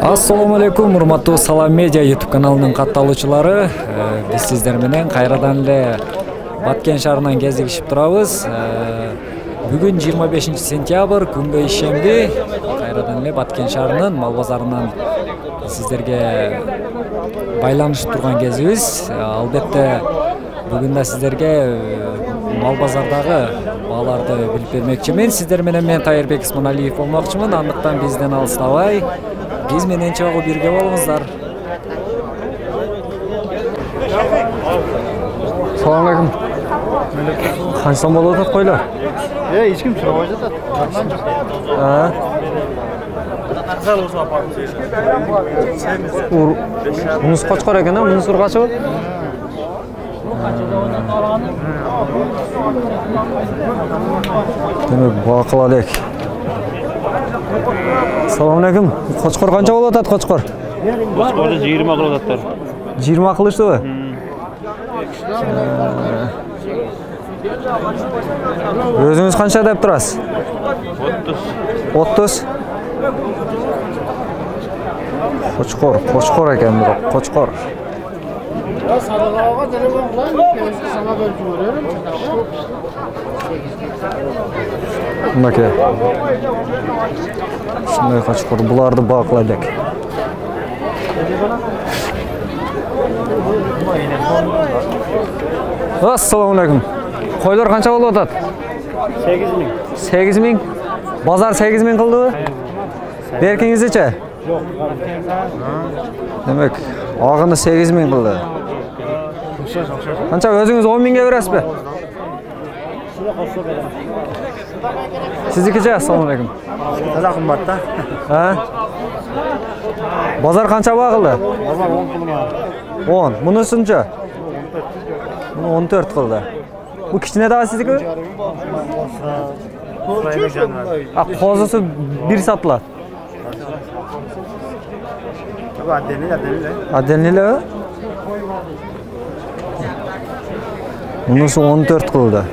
Assalamu alaikum, урматтуу Салам Медиа YouTube каналынын катталуучулары. Биз сиздер менен кайрадан эле Баткен шаарынан кезигишип турабыз. Бүгүн 25 сентябрь, күнгө ишемби. Кайрадан эле Баткен шаарынын мал базарынан сиздерге байланышып турган кезибиз. Албетте бүгүн да сиздерге мал базардагы бааларды билип бермекчимин. Сиздер менен мен Тайырбек Исманалиев болмокчумун. Андыктан бизден алыстабай, биз менен чогуу бирге болуңуздар. Салам алейкум. Канча болуп атат койлор? Эч ким сурабай жатат. Мунус кочкор экен, мунус ургачы. Демек бакыла элек. Салам алейкум. Кочкор канча болуп атат, кочкор? Кочкор 20 кылып ататтар. 20 кылыштыбы? Өзүңүз канча деп турасыз? 30. Кочкор экен бирок, кочкор. Садагага телефон кылайын, сага берип жиберем. Мынакей. Шундай кочкор, буларды бакыла элек. Assalamu alaikum. Koylar kança bolуп атат? 8000. 8000. Bazar 8000 kıldı. Berkingizçe? Yok. Demek ağını 8000 kıldı. Kança özünüz 10.000'e veresiz be? Sizdikiçe? Assalamu alaikum. Kaza kımbatta. Ha? Bazar kança bağıldı? Bazar 10 kılma. 10. Bunusunca? Bunu 14 kıldı. Bu kiçine daha sizdiki mi? Kozusu bir satla. Adenli o? Bunusu 14 kıldı.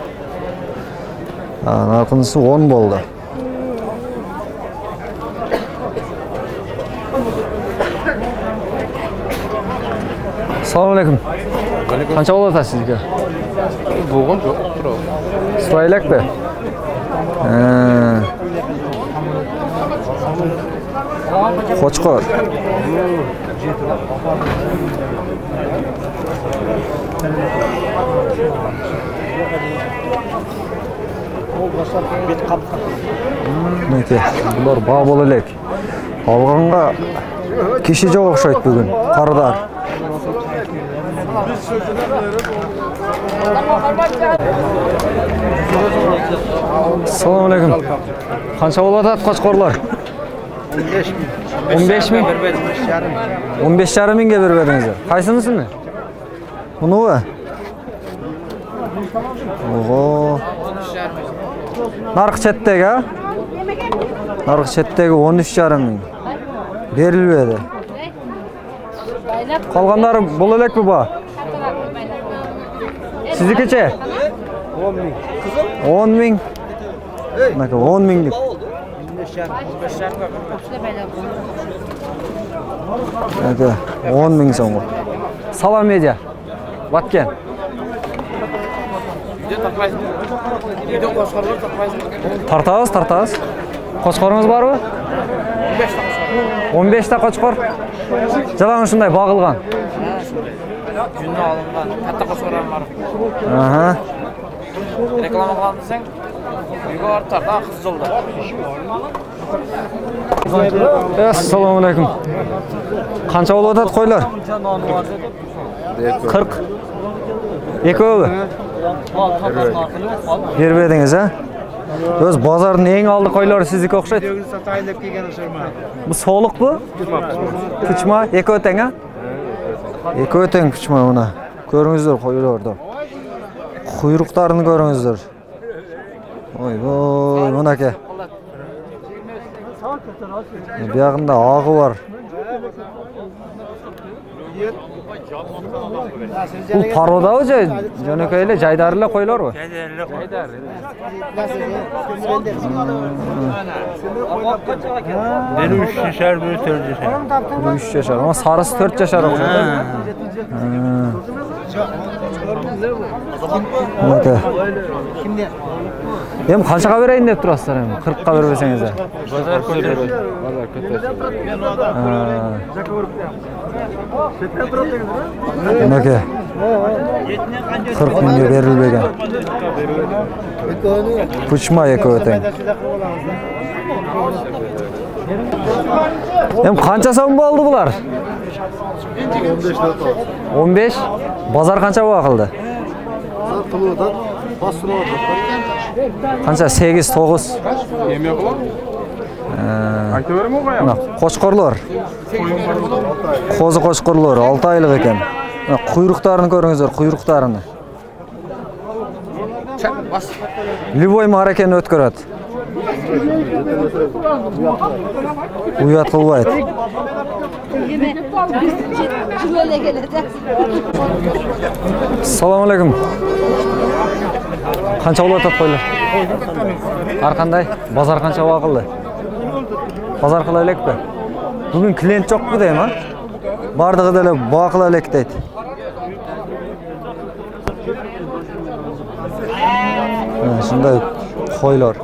Narkınısı 10 boldu. Assalamu alaikum. Kança bolуп атат сизге? Болгон жок, тура. Сурай элекпи? Кочкор. Бет кап. Мынакей, булар баа боло элек. Алганга киши жок окшойт бүгүн. Кардар. Assalamu alaikum. Kança bolуп атат кочкорлор? 15 ming. 15,5 mingге берип бериңиздер. Кайсынысын? Мунубу? Ого. Наркы четтеги, а? Наркы четтеги 13,5 ming. Берилбеди. Калгандары бул элекпи ба? Сиздикиче? 10 ming. 10 ming. Мынакей 10 minglik. 10 ming so'm. Салам Медиа. Баткен. Тартабыз. Кочкоруңуз барбы? 15 та кочкор. Жалаң ушундай багылган. Жүнү алынган, катта кочкорлар бар. Аха. Реклама кылам десең, үйгө барып тар, да кыз жолда. Assalamu alaikum. Kança bolуп атат койлор? 40. Экөөбү? Бербедиңиз, а? Өз базардын эң алды койлору сиздики окшойт. Бу соолукпу? Пучма, экөө тең, а? Экөө тең пучма мына. Көрүңүздөр койлорду. Куйруктарын көрүңүздөр. Ойбой, мынакей. Биягында агы бар. Bu paroda jönökөй эле жайдары эле койлорбу? Жайдары. Biri 3 yaşar, biri 4 yaşar. 3 жашар. Ama sarısı 4 жашар окшойт. Мынакей. Эми канчага берейин деп турасыздар эми? 40ка бербесеңиз. Bazar kötü. Bazar kötü. Мынакей. 40 миңге берилбеген. Пучма экөө тең. Эми канча сом болду булар? 15. Базар канча кылды? Канча 8, 9. Yemeğe kulak. Ayta verim o kaya. Koçkorlar. Kozu koçkorlar 6 aylık eken. Kuyruqlarını görüңүздөр, kuyruqlarını. Любой маракен өткөрөт. Уят кылбайт. Салам алейкум. Канча болот атпайлы? Ар кандай? Базар канча кылды? Базар кыла элекпи? Бүгүн клиент жокпу дейм, а? Бардыгы деле бакыла элек дейт. Шундай койлор.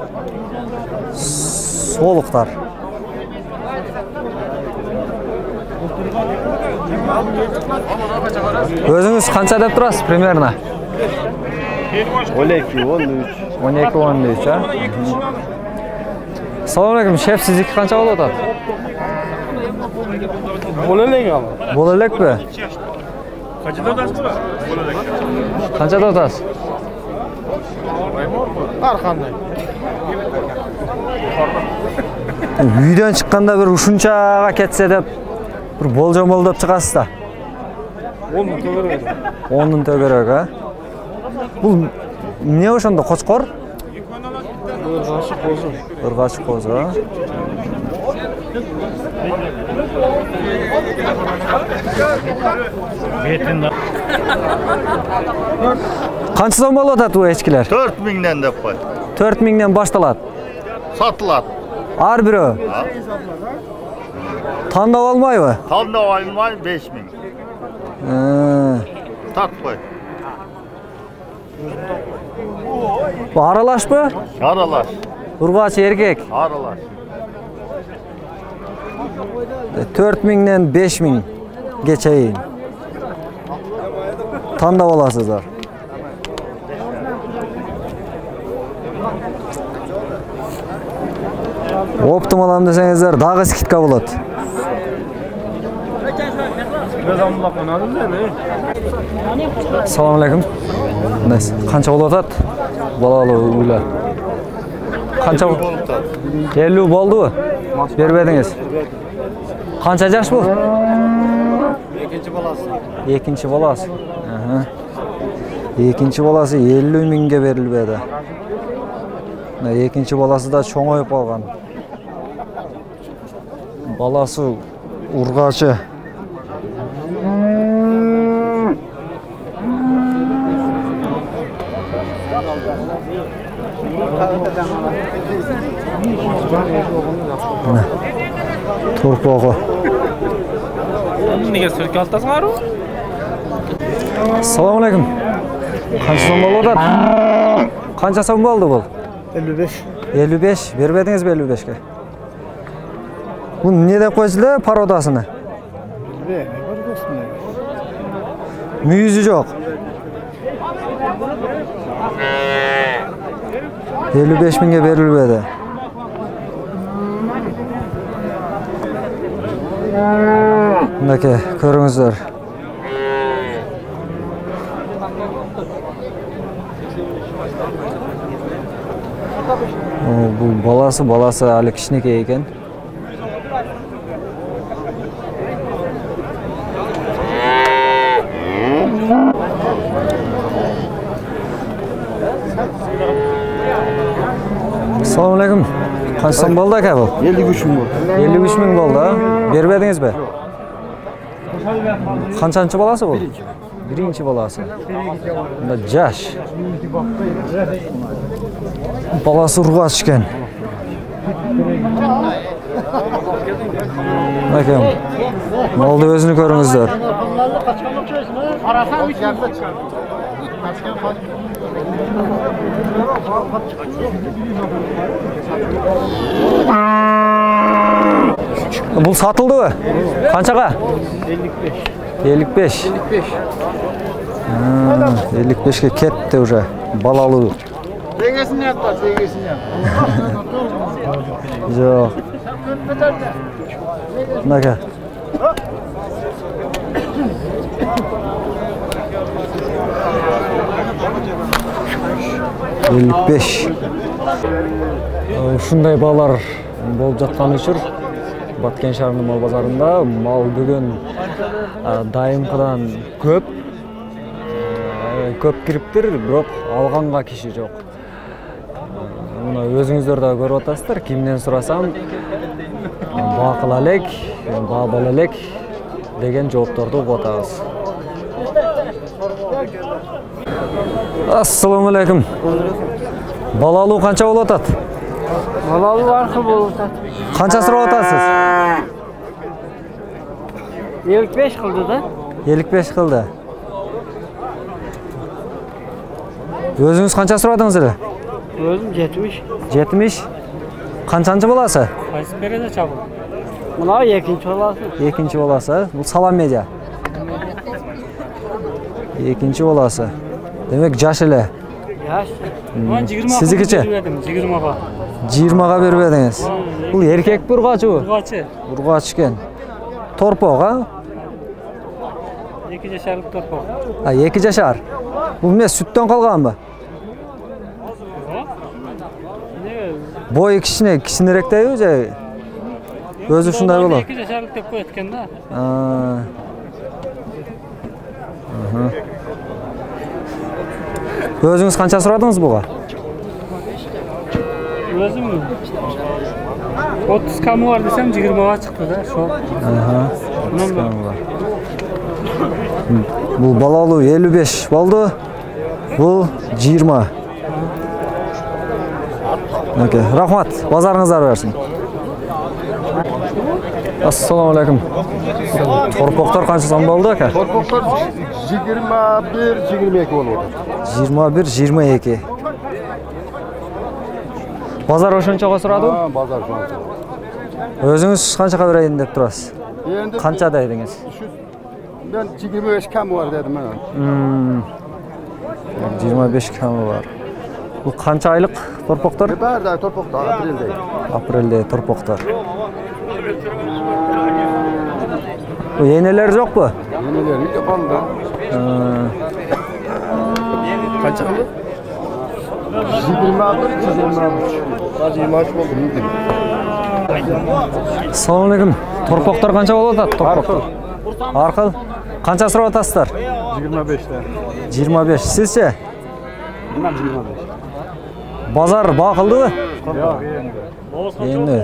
Солуктар. Өзүңүз канча деп турасыз примерно? 12, 13. 12, 13, а? Салам алейкум, шеф, сиздики канча болот атат? Bol elek ama. Бул элекпи? Канчада атасыз? Har qanday. Үйдөн чыкканда бир ушунчага кетсе деп бир болжомолдоп чыгасыз да. 10 ming tөгөрөк. 10 миң төгөрөк, а? Бул эмне ошондо кочкор? Ыргачы козу, а? Канча сом болот атат бул эчкилер? 4 mingden de koy. 4 миңден башталат. Satılat. Ар бирөө. Тандап алмайбы? Tanda almay 5 ming. Tat koy. Bu aralashpı? Aralaş. Urgaç erkek. Aralaş. 4 миңден 5 миң чейин. Тандап аласыздар. Оптум алам десеңиздер, дагы скидка болот. Салам алейкум. Найс. Канча болот атат? Балалуу уйлар. Канча? 50 болдубу? Бербедиңиз. Канча жаш бул? Экинчи баласы. Экинчи баласы 50 миңге берилбеди. Экинчи баласы да чоңоюп калган. Баласы ургачы. Турпогу. Неге сөлкө алтасыңарбы? Салам алейкум. Канча сом болот атат? Канча сом болду бул? 55. 55. Бербедиңизби 55ке? Бул эмне деп койсуздар пародасыны? Мүйүзү жок. 55 миңге берилбеди. Мынакей, көрүңүздөр. Бул баласы али кичинекей экен. Assalomu alaykum. Qancha so'm bo'ldi aka bu? 53 ming bo'ldi. 53 ming bo'ldi. Berbedingizmi? Qanchанчы balası bu? Birinci balası. Bunda jaş. Balası urg'ach ekan. Bakın. Malda özünü ko'ringizlar. Bu satıldı mı? Qanchaga? 55. 55 ga ketdi уже. Balalı. Dengesini yaptılar, dengesini yap. Yok. Naka. Ушундай балар болуп жаткан учур Баткен шаарынын мал базарында мал бүгүн дайымкыдан көп кириптир, бирок алганга киши жок. Мына өзүңүздөр да көрүп атасыздар, кимден сурасам баа кыла элек, баа боло элек деген жоопторду угуп атабыз. Ассаламу алейкум. Балалуу канча болуп атат? Балалуу аркы болуп атат. Канча сурап атасыз? 55 кылды да. 55 кылды. Өзүңүз канча сурадыңыз эле? Өзüm 70. 70. Канчанчы баласы? Кайсы береде чабыл? Мына экинчи баласы. Экинчи баласы. Бул Салам медиа. Экинчи баласы. Демек жаш эле. Жаш. Сиздикичи? 20га. 20га берип едиңиз. Бул эркек бургачыбы? Ургачы. Ургач экен. Торпок, а? 2 жашарлык торпок. 2 жашар. Бул эмне сүттөн калганбы? Бой кичинерээктеби же? Өзү ушундай болот. 2 жашарлык деп коет экен да. Өзүңүз канча сурадыңыз буга? Өзüm 30 камы бар десем 20га чыкты да, ошо. Бул балалуу 55 болду. Бул 20. Окей, рахмат. Базарыңыздар берсин. Ассаламу алейкум. Торпоктор канча сом болду ака? Torpoklar 21-22 болуп атат. 21-22. Базар ошончого сурадым. Базар ошончо. Өзүңүз канчага берейин деп турасыз? Endi Канча дедиңиз? ben 25 kam var dedim ben. 25 камы бар. Бул канча айлык торпоктор? Berda torpokta aprelde. Апрелде торпоктор. Енелер жокпу? Yeneler iyi yapalım da. Kaç aldı? 26, 226. Hadi maç oldu iyi değil. Assalamu alaikum. Торпоктор канча болуп атат? Торпоктор. Аркыл. Канча сурап атасыздар? 25'te. 25. Сизче? Bundan 25. Базар бакылдыбы? Yok Endi.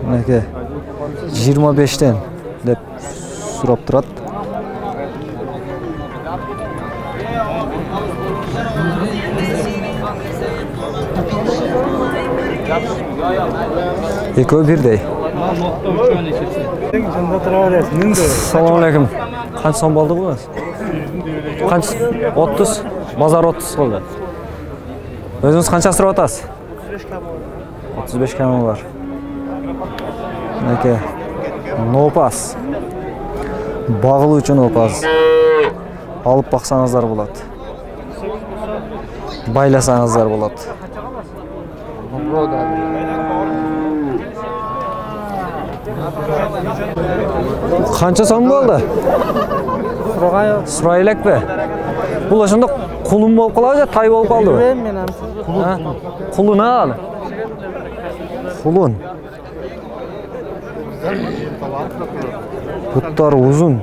Неке 25'ten деп сурап турат. Экөө бирдей. Assalamu alaikum. Канча сом болду бу? Канча? 30. Базар 30 болду. Өзүңүз канча сурап атасыз? 35 камы бар. Неке нопас. Багылуу үчүн нопас. Алып баксаңыздар болот. Байласаңыздар болот. Канча сом болду? Сурай элекпи? Бул ошондо кулун болуп калабы же тай болуп калдыбы? Кулун ал. Кулун. Буттар uzun.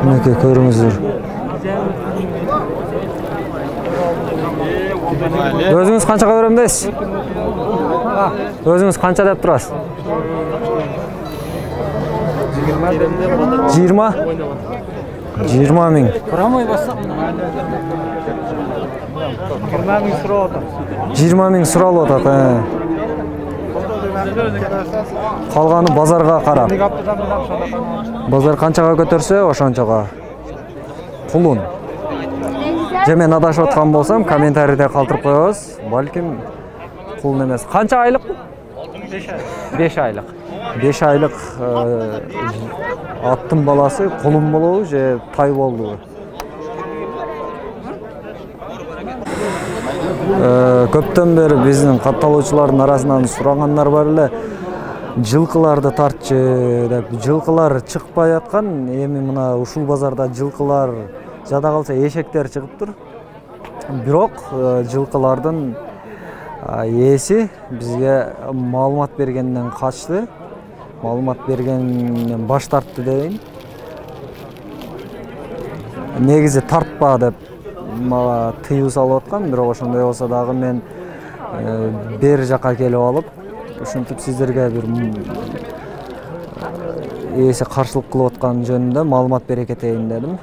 Неке көрүңүздөр. Өзүңүз канчага берем дейсиз? Өзүңүз канча деп турасыз? 20? 20 миң. 20 миң суралып атат. Калганы базарга карап. Базар канчага көтөрсө, ошончого. Кулун. Же мен адашып аткан болсам, комментарийде калтырып коебуз. Балким кулун эмес. Канча айлык? 5 айлык. 5 айлык аттын баласы кулун болобу же тай болдубу? Көптөн бери биздин катталуучулардын арасынан сурагандар бар эле. Жылкыларды тартчы деп, жылкылар чыкпай аткан. Эми мына ушул базарда жылкылар жада калса эшектер чыгыптыр. Бирок жылкылардын ээси бизге маалымат бергенден качты. Маалымат бергенден баш тартты дейин. Негизи тартпа деп мага тыюу салып аткан, бирок ошондой болсо дагы мен бер жакка келип алып, ушинтип сиздерге бир ээси каршылык кылып аткан жөнүндө маалымат бере кетейин дедим.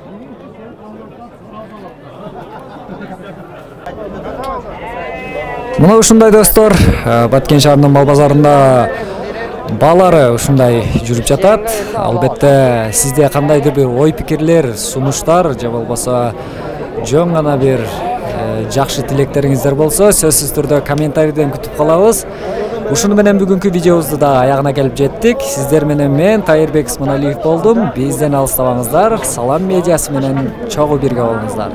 Мына ушундай достор, Баткен шаарынын мал базарында баалары ушундай жүрүп жатат. Албетте сизде кандайдыр бир ой пикирлер, сунуштар же болбосо жөн гана бир жакшы тилектериңиздер болсо, сөзсүз түрдө комментарийден күтүп калабыз. Ушуну менен бүгүнкү видеобузду да аягына келип жеттик. Сиздер менен мен Тайырбек Исманалиев болдум. Бизден алыстабаңыздар. Салам медиасы менен чогуу бирге болуңуздар.